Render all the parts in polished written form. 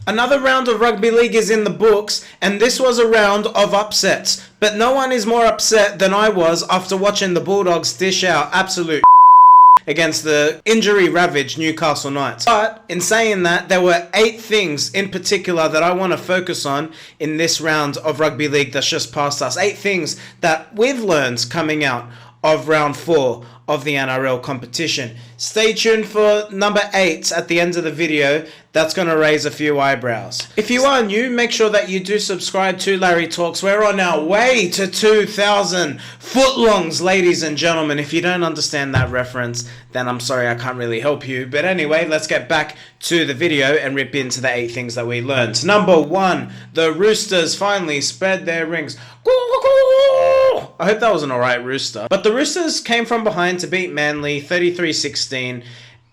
Another round of rugby league is in the books, and this was a round of upsets. But no one is more upset than I was after watching the Bulldogs dish out absolute against the injury-ravaged Newcastle Knights. But in saying that, there were 8 things in particular that I want to focus on in this round of rugby league that's just passed us. 8 things that we've learned coming out of round 4 of the NRL competition. Stay tuned for number 8 at the end of the video. That's going to raise a few eyebrows. If you are new, make sure that you do subscribe to Larry Talks. We're on our way to 2,000 footlongs, ladies and gentlemen. If you don't understand that reference, then I'm sorry, I can't really help you. But anyway, let's get back to the video and rip into the 8 things that we learned. Number 1, the Roosters finally spread their rings. I hope that was an alright rooster. But the Roosters came from behind to beat Manly 33-16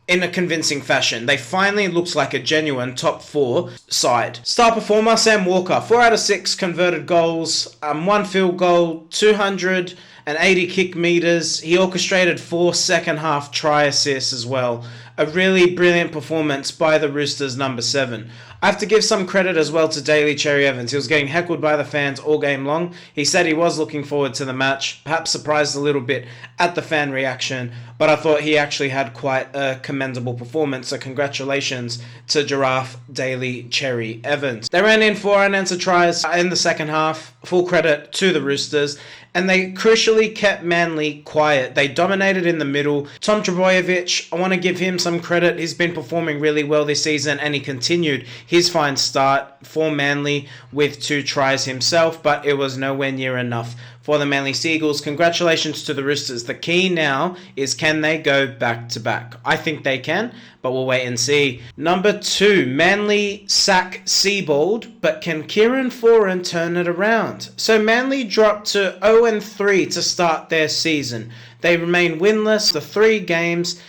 in a convincing fashion. They finally looked like a genuine top 4 side. Star performer Sam Walker, 4 out of 6 converted goals, 1 field goal, 280 kick meters. He orchestrated 4 second half try assists as well. A really brilliant performance by the Roosters number 7. I have to give some credit as well to Doueihi Cherry Evans. He was getting heckled by the fans all game long. He said he was looking forward to the match, perhaps surprised a little bit at the fan reaction, but I thought he actually had quite a commendable performance, so congratulations to Giraffe Doueihi Cherry Evans. They ran in 4 unanswered tries in the second half, full credit to the Roosters, and they crucially kept Manly quiet. They dominated in the middle. Tom Trbojevic, I want to give him some credit. He's been performing really well this season, and he continued his fine start for Manly with 2 tries himself, but it was nowhere near enough for the Manly Seagulls. Congratulations to the Roosters. The key now is, can they go back to back? I think they can, but we'll wait and see. Number 2, Manly sack Seibold, but can Kieran Foran turn it around? So Manly dropped to 0-3 to start their season. They remain winless for 3 games,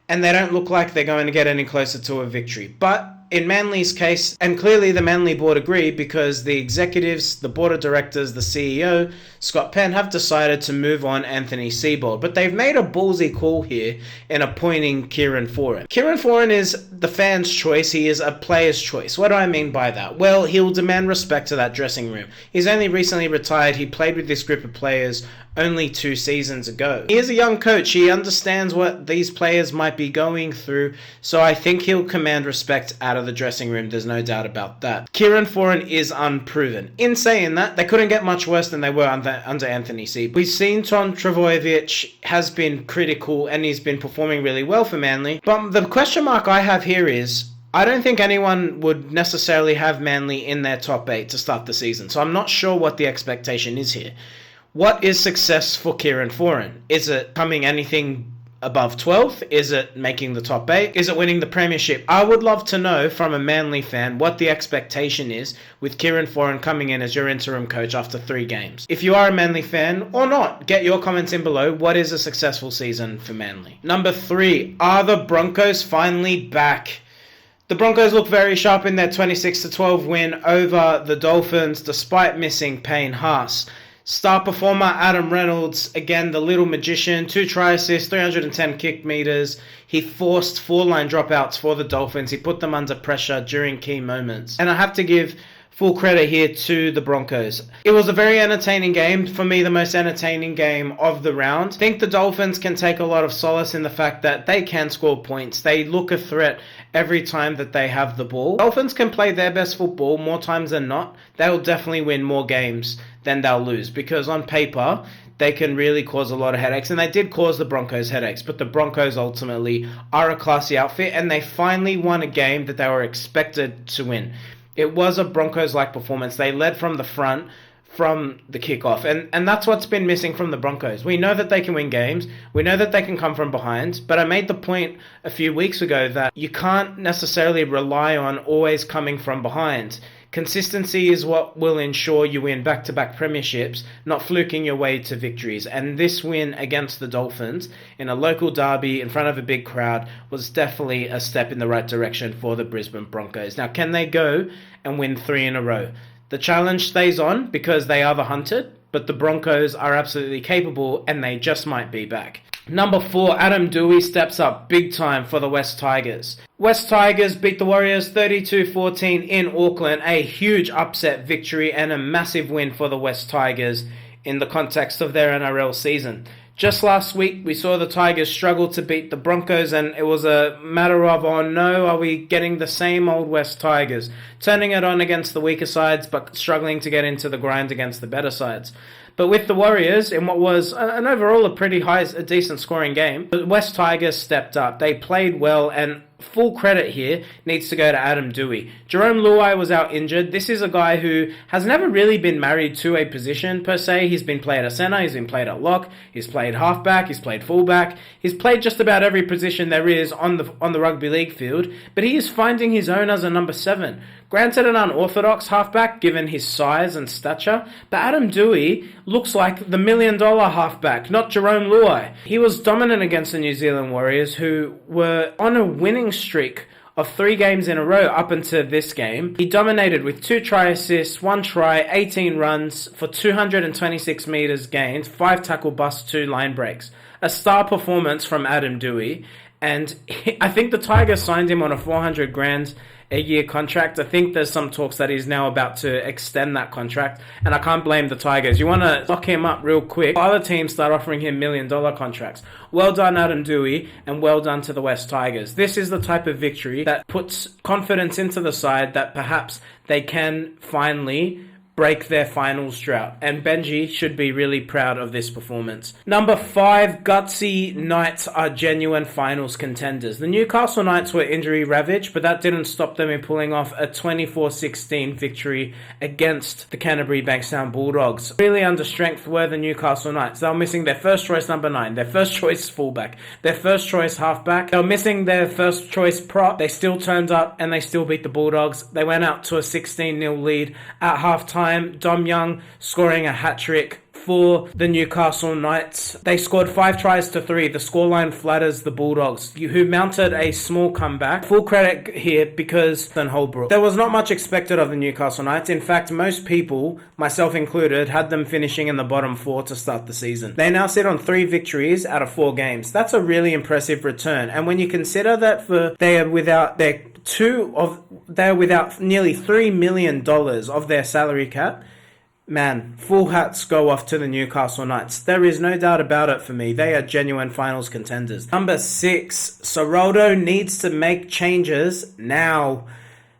and they don't look like they're going to get any closer to a victory. But in Manly's case, and clearly the Manly board agree, because the executives, the board of directors, the CEO, Scott Penn, have decided to move on Anthony Seibold. But they've made a ballsy call here in appointing Kieran Foran. Kieran Foran is the fans' choice. He is a player's choice. What do I mean by that? Well, he'll demand respect to that dressing room. He's only recently retired. He played with this group of players only 2 seasons ago. He is a young coach. He understands what these players might be going through, so I think he'll command respect out of the dressing room. There's no doubt about that. Kieran Foran is unproven. In saying that, they couldn't get much worse than they were under Anthony Seibold. We've seen Tom Trbojevic has been critical, and he's been performing really well for Manly, but the question mark I have here is, I don't think anyone would necessarily have Manly in their top 8 to start the season, so I'm not sure what the expectation is here. What is success for Kieran Foran? Is it coming anything above 12th? Is it making the top 8? Is it winning the premiership? I would love to know from a Manly fan what the expectation is with Kieran Foran coming in as your interim coach after 3 games. If you are a Manly fan or not, get your comments in below. What is a successful season for Manly? Number 3, are the Broncos finally back? The Broncos look very sharp in their 26-12 win over the Dolphins despite missing Payne Haas. Star performer Adam Reynolds, again the little magician, 2 try assists, 310 kick meters. He forced 4 line dropouts for the Dolphins. He put them under pressure during key moments. And I have to give full credit here to the Broncos. It was a very entertaining game. For me, the most entertaining game of the round. I think the Dolphins can take a lot of solace in the fact that they can score points. They look a threat every time that they have the ball. Dolphins can play their best football more times than not. They'll definitely win more games than they'll lose, because on paper they can really cause a lot of headaches, and they did cause the Broncos headaches, but the Broncos ultimately are a classy outfit, and they finally won a game that they were expected to win. It was a Broncos-like performance. They led from the front from the kickoff, and that's what's been missing from the Broncos. We know that they can win games. We know that they can come from behind, but I made the point a few weeks ago that you can't necessarily rely on always coming from behind. Consistency is what will ensure you win back-to-back premierships, not fluking your way to victories. And this win against the Dolphins in a local derby in front of a big crowd was definitely a step in the right direction for the Brisbane Broncos. Now, can they go and win 3 in a row? The challenge stays on because they are the hunted, but the Broncos are absolutely capable and they just might be back. Number 4, Adam Doueihi steps up big time for the West Tigers. West Tigers beat the Warriors 32-14 in Auckland, a huge upset victory and a massive win for the West Tigers in the context of their NRL season. Just last week, we saw the Tigers struggle to beat the Broncos, and it was a matter of, oh no, are we getting the same old West Tigers? Turning it on against the weaker sides, but struggling to get into the grind against the better sides. But with the Warriors, in what was an overall a decent scoring game, the West Tigers stepped up. They played well, and full credit here needs to go to Adam Doueihi. Jerome Luai was out injured. This is a guy who has never really been married to a position per se. He's been played at centre, he's been played at lock, he's played halfback, he's played fullback. He's played just about every position there is on the rugby league field, but he is finding his own as a number 7. Granted, an unorthodox halfback given his size and stature, but Adam Doueihi looks like the $1 million halfback, not Jerome Luai. He was dominant against the New Zealand Warriors, who were on a winning streak of 3 games in a row up until this game. He dominated with 2 try assists, 1 try, 18 runs for 226 metres gained, 5 tackle busts, 2 line breaks. A star performance from Adam Doueihi, and I think the Tigers signed him on a $400,000 a year contract. I think there's some talks that he's now about to extend that contract, and I can't blame the Tigers. You want to lock him up real quick. Other teams start offering him $1 million contracts. Well done, Adam Doueihi, and well done to the West Tigers. This is the type of victory that puts confidence into the side that perhaps they can finally break their finals drought, and Benji should be really proud of this performance. Number 5, gutsy Knights are genuine finals contenders. The Newcastle Knights were injury ravaged, but that didn't stop them in pulling off a 24-16 victory against the Canterbury Bankstown Bulldogs. Really under strength were the Newcastle Knights. They were missing their first choice number 9, their first choice fullback, their first choice halfback. They were missing their first choice prop. They still turned up and they still beat the Bulldogs. They went out to a 16-0 lead at halftime. Dom Young scoring a hat-trick for the Newcastle Knights. They scored 5 tries to 3. The scoreline flatters the Bulldogs, who mounted a small comeback. Full credit here because Holbrook. There was not much expected of the Newcastle Knights. In fact, most people, myself included, had them finishing in the bottom 4 to start the season. They now sit on 3 victories out of 4 games. That's a really impressive return. And when you consider that they are without nearly $3 million of their salary cap, man, full hats go off to the Newcastle Knights. There is no doubt about it for me. They are genuine finals contenders. Number 6, Ciraldo needs to make changes now.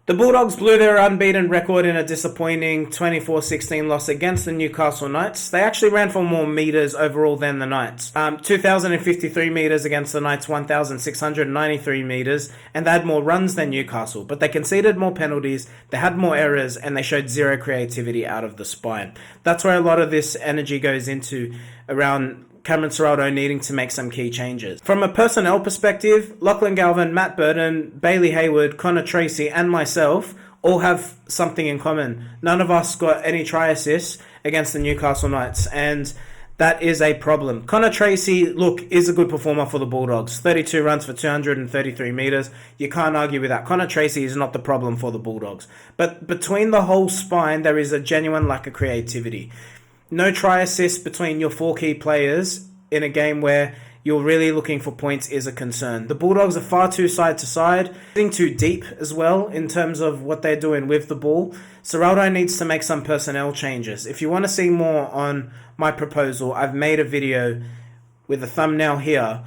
The Bulldogs blew their unbeaten record in a disappointing 24-16 loss against the Newcastle Knights. They actually ran for more metres overall than the Knights. 2,053 metres against the Knights, 1,693 metres, and they had more runs than Newcastle. But they conceded more penalties, they had more errors, and they showed zero creativity out of the spine. That's where a lot of this energy goes into around Cameron Ciraldo needing to make some key changes. From a personnel perspective, Lachlan Galvin, Matt Burton, Bailey Hayward, Connor Tracy, and myself all have something in common. None of us got any try assists against the Newcastle Knights, and that is a problem. Connor Tracy, look, is a good performer for the Bulldogs. 32 runs for 233 metres. You can't argue with that. Connor Tracy is not the problem for the Bulldogs. But between the whole spine, there is a genuine lack of creativity. No try assist between your 4 key players in a game where you're really looking for points is a concern. The Bulldogs are far too side to side, getting too deep as well in terms of what they're doing with the ball. Ciraldo needs to make some personnel changes. If you want to see more on my proposal, I've made a video with a thumbnail here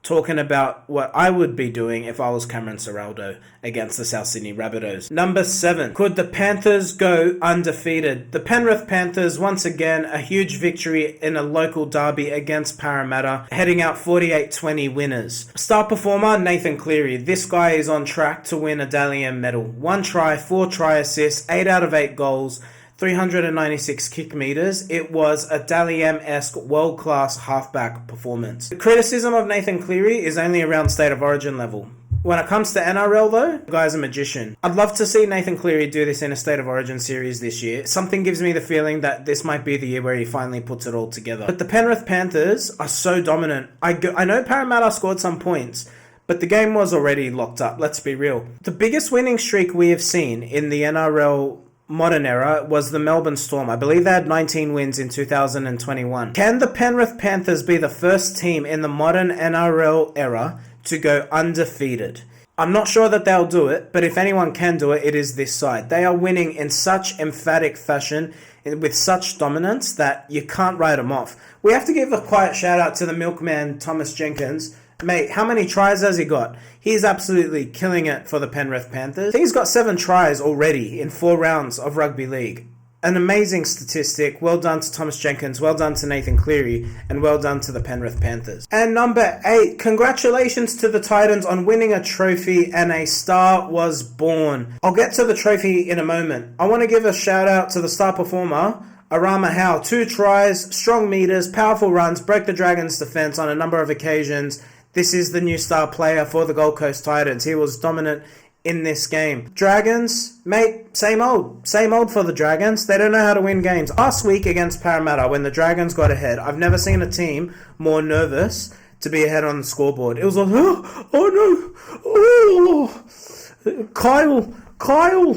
talking about what I would be doing if I was Cameron Ciraldo against the South Sydney Rabbitohs. Number 7. Could the Panthers go undefeated? The Penrith Panthers, once again, a huge victory in a local derby against Parramatta, heading out 48-20 winners. Star performer, Nathan Cleary. This guy is on track to win a Dally M medal. 1 try, 4 try assists, 8 out of 8 goals, 396 kick meters. It was a Dally M-esque world-class halfback performance. The criticism of Nathan Cleary is only around State of Origin level. When it comes to NRL though, the guy's a magician. I'd love to see Nathan Cleary do this in a State of Origin series this year. Something gives me the feeling that this might be the year where he finally puts it all together. But the Penrith Panthers are so dominant. I know Parramatta scored some points, but the game was already locked up, let's be real. The biggest winning streak we have seen in the NRL modern era was the Melbourne Storm. I believe they had 19 wins in 2021. Can the Penrith Panthers be the first team in the modern NRL era to go undefeated? I'm not sure that they'll do it, but if anyone can do it, it is this side. They are winning in such emphatic fashion, with such dominance, that you can't write them off. We have to give a quiet shout out to the milkman, Thomas Jenkins. Mate, how many tries has he got? He's absolutely killing it for the Penrith Panthers. He's got 7 tries already in 4 rounds of rugby league. An amazing statistic. Well done to Thomas Jenkins, well done to Nathan Cleary, and well done to the Penrith Panthers. And number 8, congratulations to the Titans on winning a trophy, and a star was born. I'll get to the trophy in a moment. I want to give a shout out to the star performer, Arama Howe. 2 tries, strong meters, powerful runs, broke the Dragons' defense on a number of occasions. This is the new star player for the Gold Coast Titans. He was dominant in this game. Dragons, mate, same old for the Dragons. They don't know how to win games. Last week against Parramatta, when the Dragons got ahead, I've never seen a team more nervous to be ahead on the scoreboard. It was like, oh no, Kyle,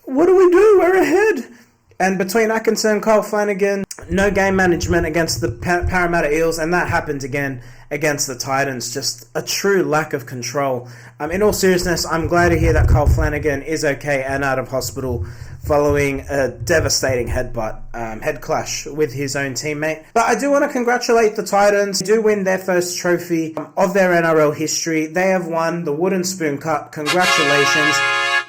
what do we do? We're ahead. And between Atkinson and Kyle Flanagan, no game management against the Parramatta Eels, and that happened again against the Titans. Just a true lack of control. In all seriousness, I'm glad to hear that Kyle Flanagan is okay and out of hospital following a devastating head clash with his own teammate. But I do want to congratulate the Titans. They do win their first trophy of their NRL history. They have won the Wooden Spoon Cup. Congratulations.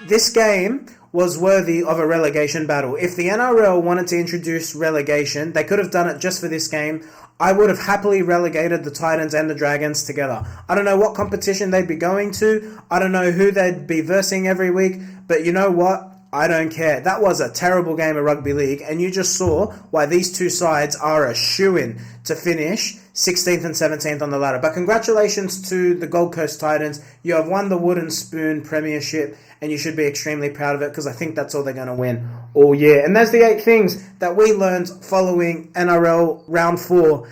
This game was worthy of a relegation battle. If the NRL wanted to introduce relegation, they could have done it just for this game. I would have happily relegated the Titans and the Dragons together. I don't know what competition they'd be going to. I don't know who they'd be versing every week. But you know what? I don't care. That was a terrible game of rugby league, and you just saw why these two sides are a shoo-in to finish 16th and 17th on the ladder. But congratulations to the Gold Coast Titans. You have won the Wooden Spoon Premiership, and you should be extremely proud of it, because I think that's all they're going to win all year. And there's the 8 things that we learned following NRL Round 4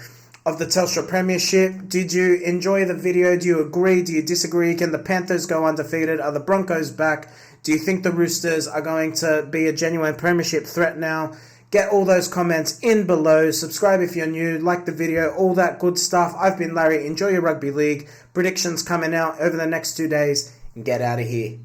of the Telstra Premiership. Did you enjoy the video? Do you agree? Do you disagree? Can the Panthers go undefeated? Are the Broncos back? Do you think the Roosters are going to be a genuine Premiership threat now? Get all those comments in below. Subscribe if you're new. Like the video. All that good stuff. I've been Larry. Enjoy your rugby league. Predictions coming out over the next 2 days. And get out of here.